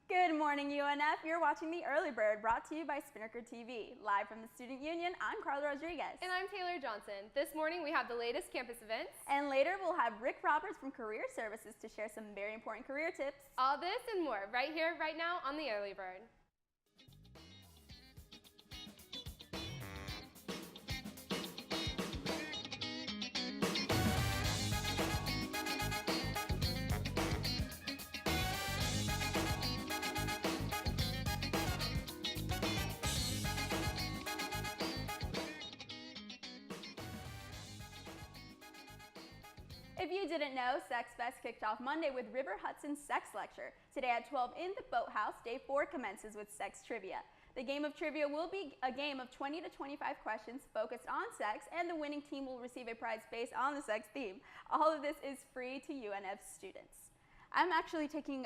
Good morning, UNF. You're watching The Early Bird, brought to you by Spinnaker TV. Live from the Student Union, I'm Carla Rodriguez. And I'm Taylor Johnson. This morning we have the latest campus events. And later we'll have Rick Roberts from Career Services to share some very important career tips. All this and more right here, right now on The Early Bird. If you didn't know, Sex Fest kicked off Monday with River Hudson's Sex Lecture. Today at 12 in the Boathouse, Day 4 commences with Sex Trivia. The game of trivia will be a game of 20 to 25 questions focused on sex, and the winning team will receive a prize based on the sex theme. All of this is free to UNF students. I'm actually taking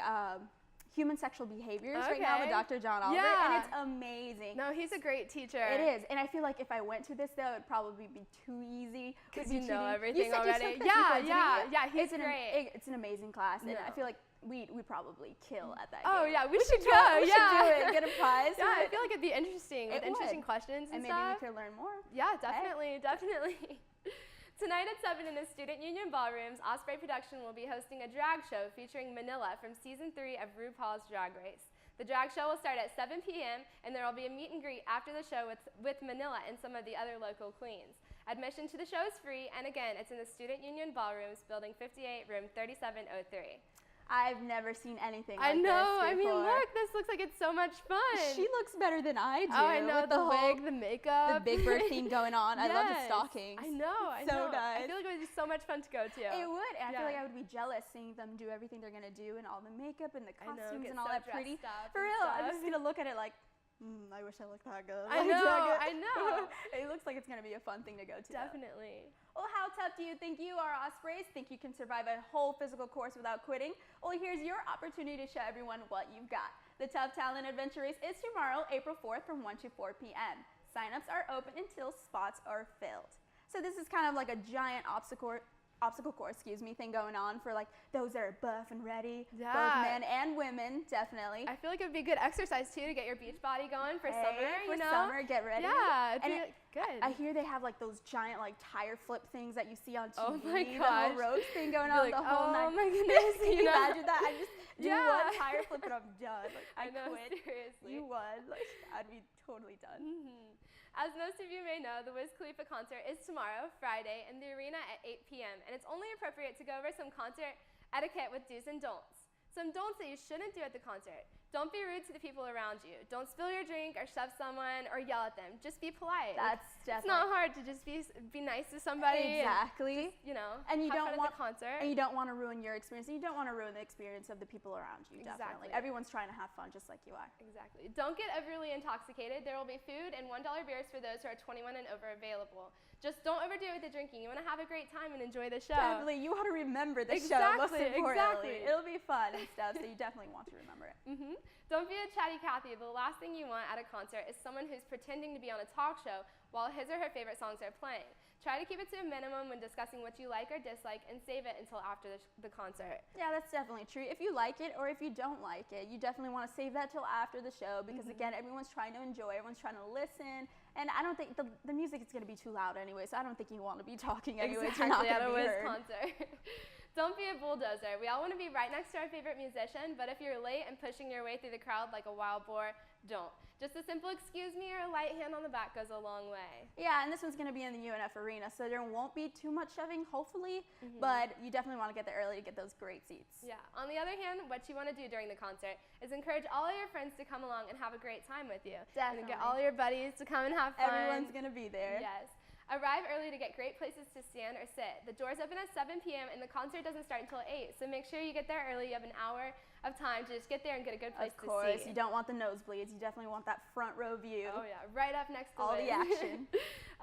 human sexual behaviors right now with Dr. John Oliver, and it's amazing. No, he's a great teacher. It is, and I feel like if I went to this, though, it would probably be too easy. Because you know everything already. He's great. It's an amazing class, and I feel like we'd probably kill at that game. Yeah, we should go. We should do it, get a prize. Yeah, I feel like it'd be interesting with interesting questions and stuff. And maybe we could learn more. Yeah, definitely. Tonight at 7 in the Student Union Ballrooms, Osprey Production will be hosting a drag show featuring Manila from Season 3 of RuPaul's Drag Race. The drag show will start at 7 p.m. and there will be a meet and greet after the show with Manila and some of the other local queens. Admission to the show is free, and again, it's in the Student Union Ballrooms, Building 58, Room 3703. I've never seen anything like this before. I mean, look, this looks like it's so much fun. She looks better than I do. Oh, I know, the wig, the makeup. The Big Bird theme going on. Yes. I love the stockings. I know, so nice. I feel like it would be so much fun to go to. It would, and I feel like I would be jealous seeing them do everything they're going to do and all the makeup and the costumes and all that pretty. For real, I'm just going to look at it like, I wish I looked that good. I know. It looks like it's going to be a fun thing to go to. Definitely. Well, how tough do you think you are, Ospreys? Think you can survive a whole physical course without quitting? Well, here's your opportunity to show everyone what you've got. The Tough Talent Adventure Race is tomorrow, April 4th from 1 to 4 p.m. Sign-ups are open until spots are filled. So this is kind of like a giant obstacle course, thing going on for like those that are buff and ready, both men and women, definitely. I feel like it would be good exercise too to get your beach body going for summer. Summer, get ready. Yeah, it'd be good. I hear they have like those giant like tire flip things that you see on TV. Oh my gosh. The whole ropes thing going on, like, the whole night. Oh my goodness. Can you imagine that? I just do one tire flip and I'm done. Like, I know, quit. Seriously. You won. Like, I'd be totally done. As most of you may know, the Wiz Khalifa concert is tomorrow, Friday, in the arena at 8 p.m. And it's only appropriate to go over some concert etiquette with do's and don'ts. Some don'ts that you shouldn't do at the concert. Don't be rude to the people around you. Don't spill your drink or shove someone or yell at them. Just be polite. That's definitely. It's not hard to just be nice to somebody. Exactly. And you have don't fun want at the concert. And you don't want to ruin your experience. And you don't want to ruin the experience of the people around you. Exactly. Definitely. Everyone's trying to have fun just like you are. Exactly. Don't get overly intoxicated. There will be food and $1 beers for those who are 21 and over available. Just don't overdo it with the drinking. You want to have a great time and enjoy the show. Definitely. You want to remember the show, most importantly. It'll be fun and stuff, so you definitely want to remember it. Don't be a chatty Cathy. The last thing you want at a concert is someone who's pretending to be on a talk show while his or her favorite songs are playing. Try to keep it to a minimum when discussing what you like or dislike and save it until after the concert. Yeah, that's definitely true. If you like it or if you don't like it, you definitely want to save that till after the show because, again, everyone's trying to enjoy, everyone's trying to listen. And I don't think the music is going to be too loud anyway, so I don't think you want to be talking anyway. Exactly, you're not at a Wiz heard. concert. Don't be a bulldozer. We all want to be right next to our favorite musician, but if you're late and pushing your way through the crowd like a wild boar, don't. Just a simple excuse me or a light hand on the back goes a long way. Yeah, and this one's going to be in the UNF arena, so there won't be too much shoving, hopefully, but you definitely want to get there early to get those great seats. Yeah. On the other hand, what you want to do during the concert is encourage all of your friends to come along and have a great time with you. Definitely. And get all your buddies to come and have fun. Everyone's going to be there. Yes. Arrive early to get great places to stand or sit. The doors open at 7 p.m. and the concert doesn't start until 8, so make sure you get there early. You have an hour of time to just get there and get a good place to see. Of course, you don't want the nosebleeds. You definitely want that front row view. Oh yeah, right up next to all the action.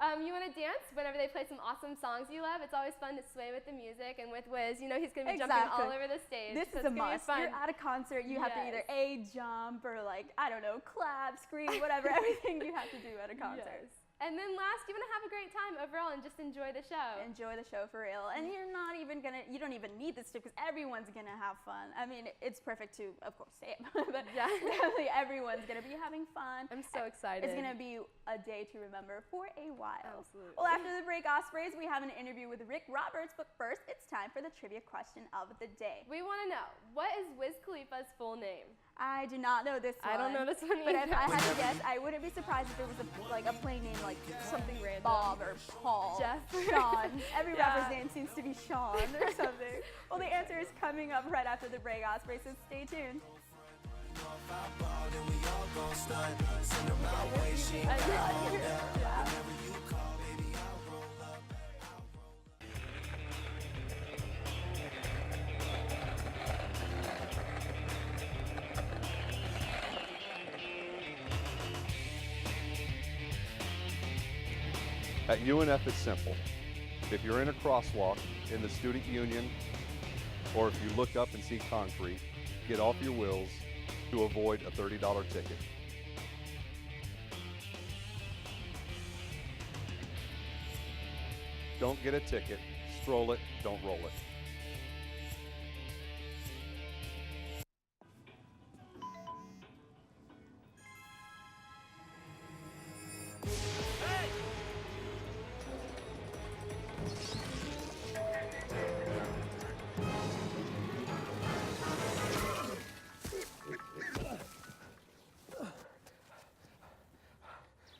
You want to dance whenever they play some awesome songs you love. It's always fun to sway with the music, and with Wiz, you know he's going to be jumping all over the stage. This is a must. You're at a concert, you have to either jump or like, I don't know, clap, scream, whatever, everything you have to do at a concert. Yes. And then last, you want to have a great time overall and just enjoy the show. Enjoy the show for real. And you don't even need this tip because everyone's gonna have fun. I mean, it's perfect to, of course, say it, but definitely everyone's gonna be having fun. I'm so excited. It's gonna be a day to remember for a while. Absolutely. Well, after the break, Ospreys, we have an interview with Rick Roberts, but first, it's time for the trivia question of the day. We want to know, what is Wiz Khalifa's full name? I do not know this one. I don't know this one But either. if I had to guess, I wouldn't be surprised if there was a plain name like Something random. Bob or Paul, Jeff. Sean. Every rapper's name seems to be Sean or something. Well, the answer is coming up right after the break, Osprey, so stay tuned. At UNF, it's simple. If you're in a crosswalk in the student union, or if you look up and see concrete, get off your wheels to avoid a $30 ticket. Don't get a ticket, stroll it, don't roll it.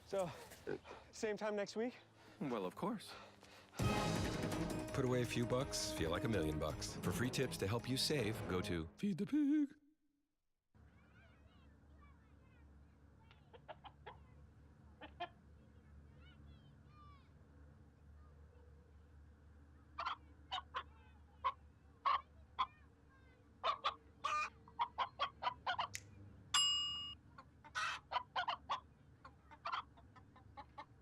So, same time next week? Well, of course. Put away a few bucks, feel like $1 million. For free tips to help you save, go to Feed the Pig.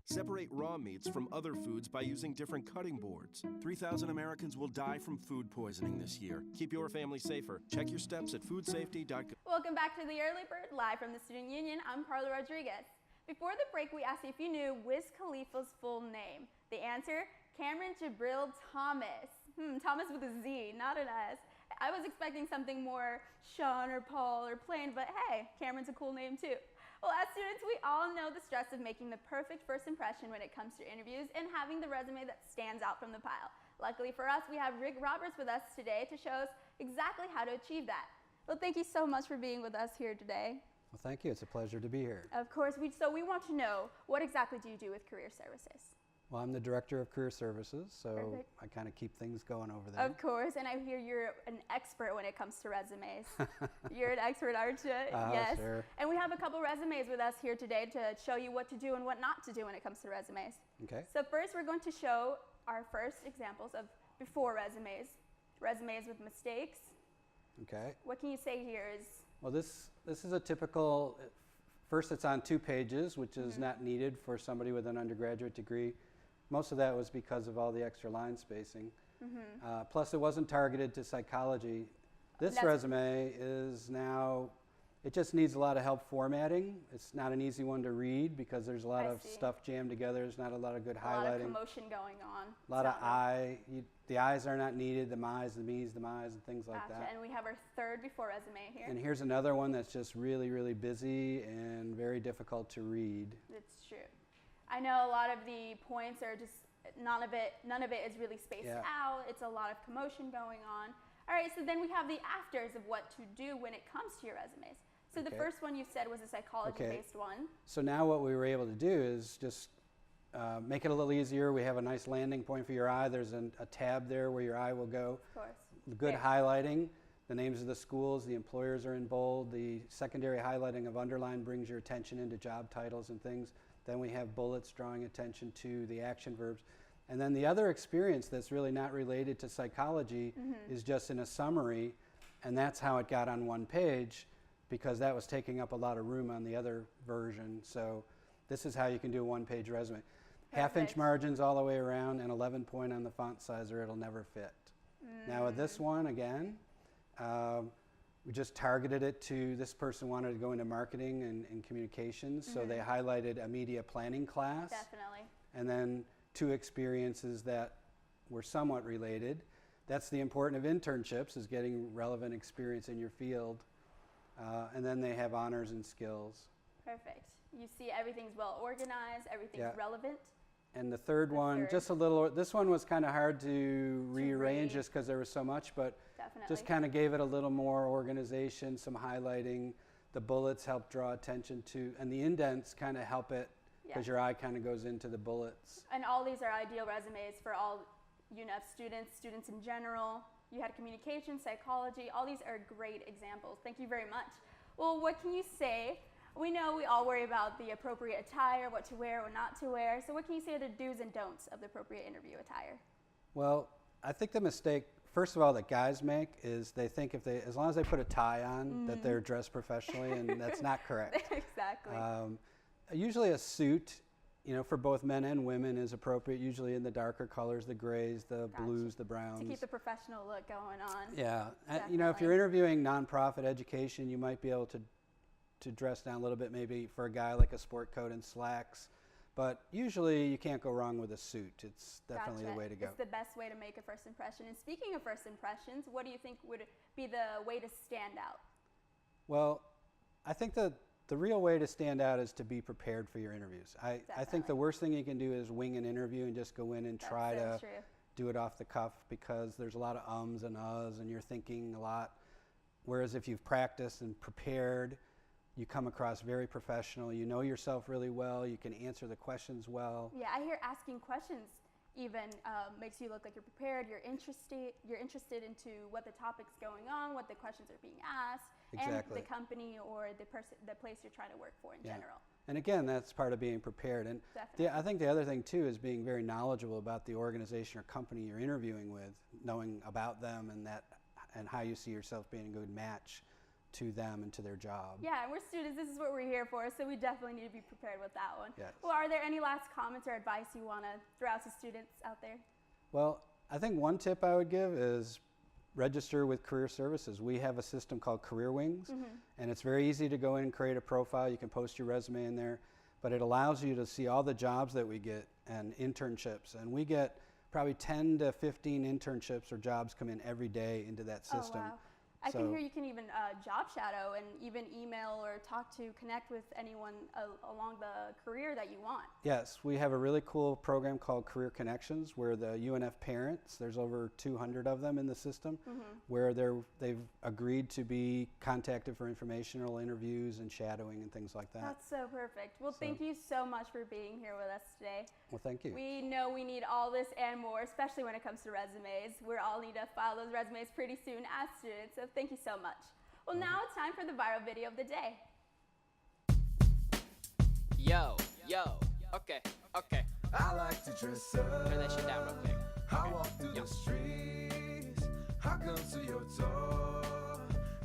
Separate raw meats from other foods by using different cutting boards. 3,000 Americans will die from food poisoning this year. Keep your family safer. Check your steps at foodsafety.gov. Welcome back to the Early Bird, live from the Student Union. I'm Carla Rodriguez. Before the break, we asked you if you knew Wiz Khalifa's full name. The answer, Cameron Jabril Thomas. Thomas with a Z, not an S. I was expecting something more Sean or Paul or plain, but hey, Cameron's a cool name too. Well, as students, we all know the stress of making the perfect first impression when it comes to interviews and having the resume that stands out from the pile. Luckily for us, we have Rick Roberts with us today to show us exactly how to achieve that. Well, thank you so much for being with us here today. Well, thank you. It's a pleasure to be here. Of course, so we want to know, what exactly do you do with Career Services? Well, I'm the Director of Career Services, so Perfect. I kind of keep things going over there. Of course, and I hear you're an expert when it comes to resumes. You're an expert, aren't you? Yes. Sure. And we have a couple resumes with us here today to show you what to do and what not to do when it comes to resumes. Okay. So first, we're going to show our first examples of before resumes. Resumes with mistakes. Okay. What can you say here is? Well, this is a typical, first it's on 2 pages, which is not needed for somebody with an undergraduate degree. Most of that was because of all the extra line spacing. Plus, it wasn't targeted to psychology. This resume is now, it just needs a lot of help formatting. It's not an easy one to read because there's a lot of stuff jammed together. There's not a lot of good highlighting. A lot of commotion going on. A lot of the I's are not needed, the my's, the me's, the my's, and things like that. And we have our third before resume here. And here's another one that's just really, really busy and very difficult to read. It's true. I know a lot of the points are just, none of it is really spaced out. It's a lot of commotion going on. All right, so then we have the afters of what to do when it comes to your resumes. So the first one you said was a psychology-based one. So now what we were able to do is just make it a little easier. We have a nice landing point for your eye. There's a tab there where your eye will go. Of course. Good highlighting. The names of the schools, the employers are in bold. The secondary highlighting of underline brings your attention into job titles and things. Then we have bullets drawing attention to the action verbs. And then the other experience that's really not related to psychology is just in a summary, and that's how it got on 1 page because that was taking up a lot of room on the other version. So this is how you can do a 1-page resume. Half-inch margins all the way around and 11-point on the font size or it'll never fit. Now with this one, again, we just targeted it to this person wanted to go into marketing and communications, so they highlighted a media planning class. Definitely. and then 2 experiences that were somewhat related. That's the importance of internships, is getting relevant experience in your field. And then they have honors and skills. Perfect. You see everything's well organized, everything's relevant. And the third one, just a little, this one was kind of hard to rearrange just because there was so much, but just kind of gave it a little more organization, some highlighting. The bullets help draw attention to, and the indents kind of help it because your eye kind of goes into the bullets. And all these are ideal resumes for all UNF students, students in general. You had communication, psychology, all these are great examples. Thank you very much. Well, what can you say? We know we all worry about the appropriate attire, what to wear or not to wear. So what can you say are the do's and don'ts of the appropriate interview attire? Well, I think the mistake, first of all, that guys make is they think if they, as long as they put a tie on, that they're dressed professionally, and that's not correct. Exactly. Usually a suit, you know, for both men and women is appropriate, usually in the darker colors, the grays, the blues, the browns. To keep the professional look going on. Yeah. And, you know, if you're interviewing nonprofit education, you might be able to dress down a little bit, maybe for a guy like a sport coat and slacks. But usually you can't go wrong with a suit. It's definitely the way to go. It's the best way to make a first impression. And speaking of first impressions, what do you think would be the way to stand out? Well, I think the real way to stand out is to be prepared for your interviews. I think the worst thing you can do is wing an interview and just go in and try to do it off the cuff, because there's a lot of ums and uhs and you're thinking a lot. Whereas if you've practiced and prepared, you come across very professional. You know yourself really well. You can answer the questions well. Yeah, I hear asking questions even makes you look like you're prepared. You're interested into what the topic's going on, what the questions are being asked, and the company or the place you're trying to work for in general. And again, that's part of being prepared. And I think the other thing too is being very knowledgeable about the organization or company you're interviewing with, knowing about them and how you see yourself being a good match to them and to their job. Yeah, and we're students, this is what we're here for, so we definitely need to be prepared with that one. Yes. Well, are there any last comments or advice you want to throw out to students out there? Well, I think one tip I would give is register with Career Services. We have a system called Career Wings, and it's very easy to go in and create a profile. You can post your resume in there, but it allows you to see all the jobs that we get and internships, and we get probably 10 to 15 internships or jobs come in every day into that system. Oh, wow. I can hear you can even job shadow and even email or connect with anyone along the career that you want. Yes, we have a really cool program called Career Connections, where the UNF parents, there's over 200 of them in the system, where they've agreed to be contacted for informational interviews and shadowing and things like that. That's so perfect. Well, thank you so much for being here with us today. Well, thank you. We know we need all this and more, especially when it comes to resumes. We all need to file those resumes pretty soon as students, so thank you so much. Well, now it's time for the viral video of the day. Yo, okay. I like to dress up. Turn that shit down real quick. I walk through the streets. I come to your door.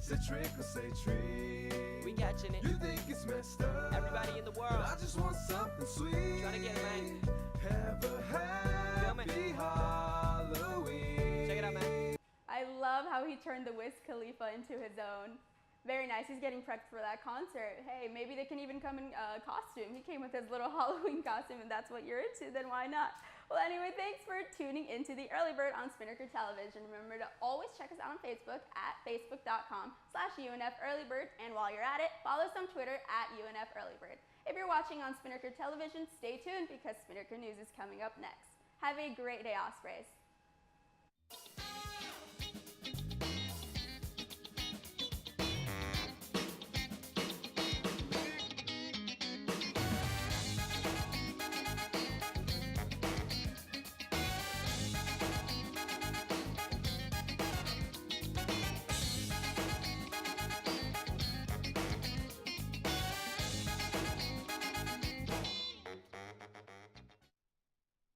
Say trick or say treat. We catching it. You think it's messed up. Everybody in the world. But I just want something sweet. Try to get it, man. Have a happy Halloween. Check it out, man. I love how he turned the Wiz Khalifa into his own. Very nice. He's getting prepped for that concert. Hey, maybe they can even come in costume. He came with his little Halloween costume, and that's what you're into, then why not? Well, anyway, thanks for tuning into the Early Bird on Spinnaker Television. Remember to always check us out on Facebook at facebook.com/UNF Earlybird. And while you're at it, follow us on Twitter at UNF Earlybird. If you're watching on Spinnaker Television, stay tuned because Spinnaker News is coming up next. Have a great day, Ospreys.